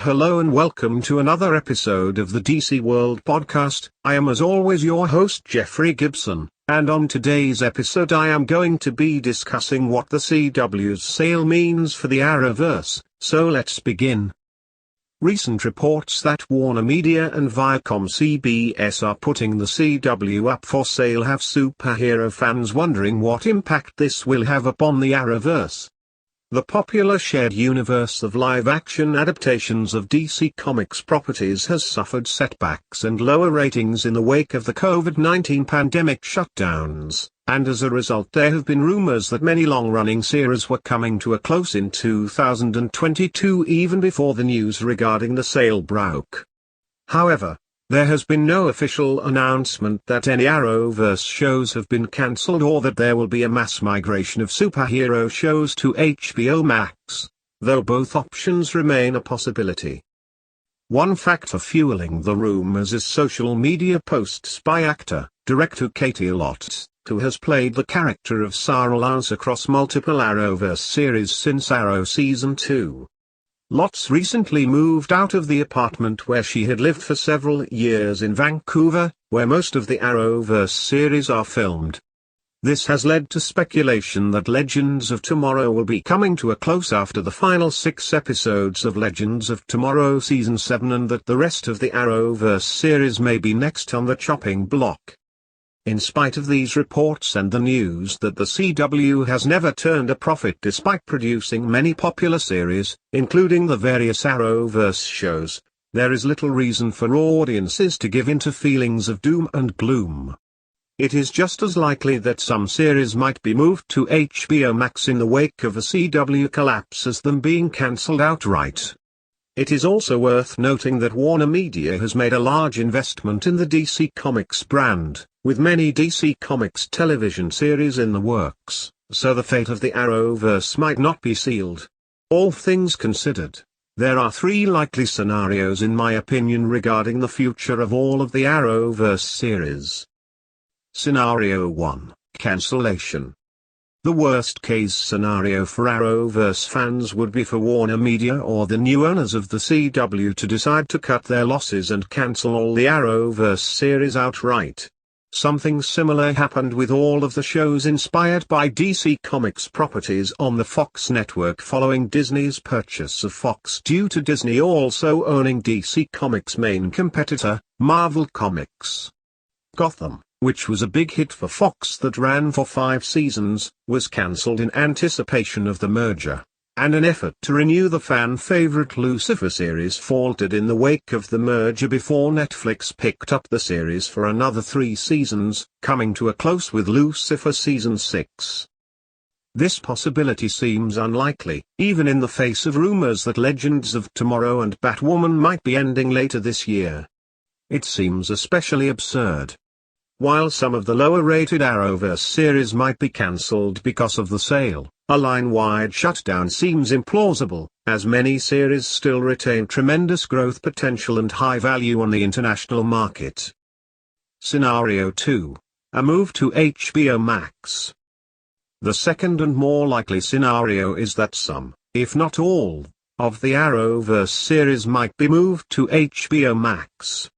Hello and welcome to another episode of the DC World Podcast. I am as always your host Jeffrey Gibson, and on today's episode I am going to be discussing what the CW's sale means for the Arrowverse, so let's begin. Recent reports that Warner Media and Viacom CBS are putting the CW up for sale have superhero fans wondering what impact this will have upon the Arrowverse. The popular shared universe of live-action adaptations of DC Comics properties has suffered setbacks and lower ratings in the wake of the COVID-19 pandemic shutdowns, and as a result there have been rumors that many long-running series were coming to a close in 2022 even before the news regarding the sale broke. However, there has been no official announcement that any Arrowverse shows have been cancelled or that there will be a mass migration of superhero shows to HBO Max, though both options remain a possibility. One factor fueling the rumors is social media posts by actor-director Katie Lotz, who has played the character of Sarah Lance across multiple Arrowverse series since Arrow Season 2. Lotz recently moved out of the apartment where she had lived for several years in Vancouver, where most of the Arrowverse series are filmed. This has led to speculation that Legends of Tomorrow will be coming to a close after the final 6 episodes of Legends of Tomorrow Season 7 and that the rest of the Arrowverse series may be next on the chopping block. In spite of these reports and the news that the CW has never turned a profit despite producing many popular series, including the various Arrowverse shows, there is little reason for audiences to give in to feelings of doom and gloom. It is just as likely that some series might be moved to HBO Max in the wake of a CW collapse as them being cancelled outright. It is also worth noting that Warner Media has made a large investment in the DC Comics brand, with many DC Comics television series in the works, so the fate of the Arrowverse might not be sealed. All things considered, there are 3 likely scenarios in my opinion regarding the future of all of the Arrowverse series. Scenario 1, cancellation. The worst-case scenario for Arrowverse fans would be for Warner Media or the new owners of the CW to decide to cut their losses and cancel all the Arrowverse series outright. Something similar happened with all of the shows inspired by DC Comics properties on the Fox network following Disney's purchase of Fox due to Disney also owning DC Comics' main competitor, Marvel Comics. Gotham, which was a big hit for Fox that ran for 5 seasons, was cancelled in anticipation of the merger, and an effort to renew the fan-favorite Lucifer series faltered in the wake of the merger before Netflix picked up the series for another 3 seasons, coming to a close with Lucifer Season 6. This possibility seems unlikely, even in the face of rumors that Legends of Tomorrow and Batwoman might be ending later this year. It seems especially absurd. While some of the lower-rated Arrowverse series might be cancelled because of the sale, a line-wide shutdown seems implausible, as many series still retain tremendous growth potential and high value on the international market. Scenario 2. A move to HBO Max. The second and more likely scenario is that some, if not all, of the Arrowverse series might be moved to HBO Max.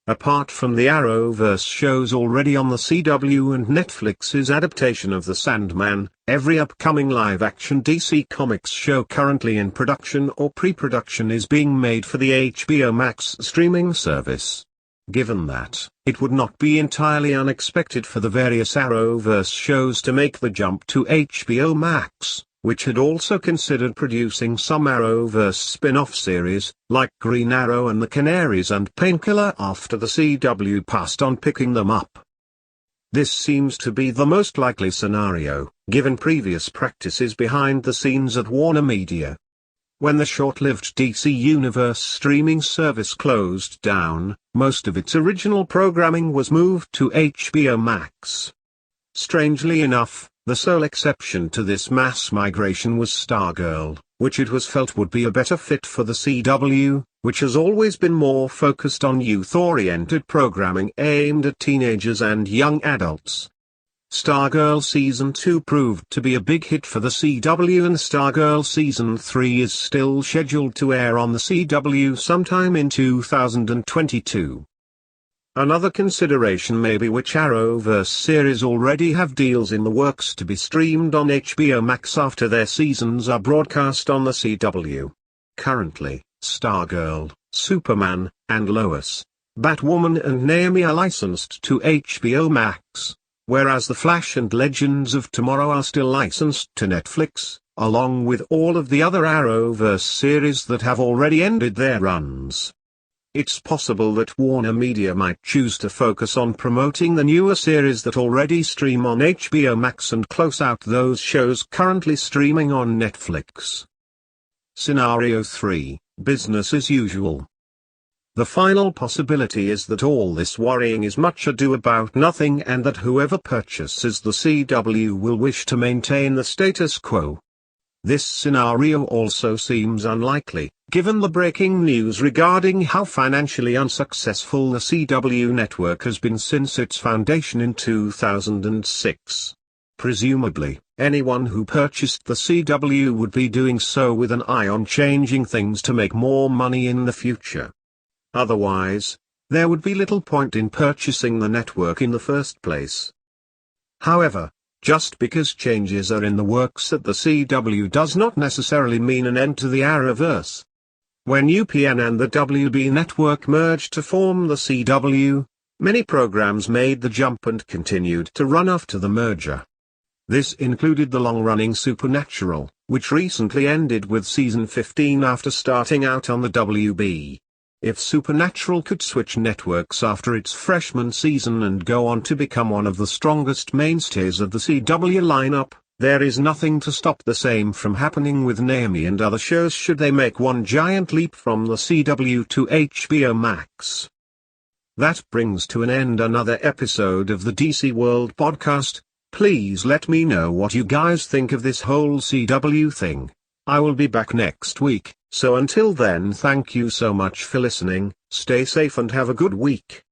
Apart from the Arrowverse shows already on the CW and Netflix's adaptation of The Sandman, every upcoming live-action DC Comics show currently in production or pre-production is being made for the HBO Max streaming service. Given that, it would not be entirely unexpected for the various Arrowverse shows to make the jump to HBO Max, which had also considered producing some Arrowverse spin-off series, like Green Arrow and the Canaries and Painkiller after the CW passed on picking them up. This seems to be the most likely scenario, given previous practices behind the scenes at Warner Media. When the short-lived DC Universe streaming service closed down, most of its original programming was moved to HBO Max. Strangely enough, the sole exception to this mass migration was Stargirl, which it was felt would be a better fit for the CW, which has always been more focused on youth-oriented programming aimed at teenagers and young adults. Stargirl Season 2 proved to be a big hit for the CW, and Stargirl Season 3 is still scheduled to air on the CW sometime in 2022. Another consideration may be which Arrowverse series already have deals in the works to be streamed on HBO Max after their seasons are broadcast on the CW. Currently, Stargirl, Superman, and Lois, Batwoman and Naomi are licensed to HBO Max, whereas The Flash and Legends of Tomorrow are still licensed to Netflix, along with all of the other Arrowverse series that have already ended their runs. It's possible that Warner Media might choose to focus on promoting the newer series that already stream on HBO Max and close out those shows currently streaming on Netflix. Scenario 3, Business as usual. The final possibility is that all this worrying is much ado about nothing, and that whoever purchases the CW will wish to maintain the status quo. This scenario also seems unlikely, given the breaking news regarding how financially unsuccessful the CW network has been since its foundation in 2006. Presumably, anyone who purchased the CW would be doing so with an eye on changing things to make more money in the future. Otherwise, there would be little point in purchasing the network in the first place. However, just because changes are in the works at the CW does not necessarily mean an end to the Arrowverse. When UPN and the WB network merged to form the CW, many programs made the jump and continued to run after the merger. This included the long-running Supernatural, which recently ended with season 15 after starting out on the WB. If Supernatural could switch networks after its freshman season and go on to become one of the strongest mainstays of the CW lineup, there is nothing to stop the same from happening with Naomi and other shows should they make one giant leap from the CW to HBO Max. That brings to an end another episode of the DC World podcast. Please let me know what you guys think of this whole CW thing. I will be back next week, so until then, thank you so much for listening, stay safe and have a good week.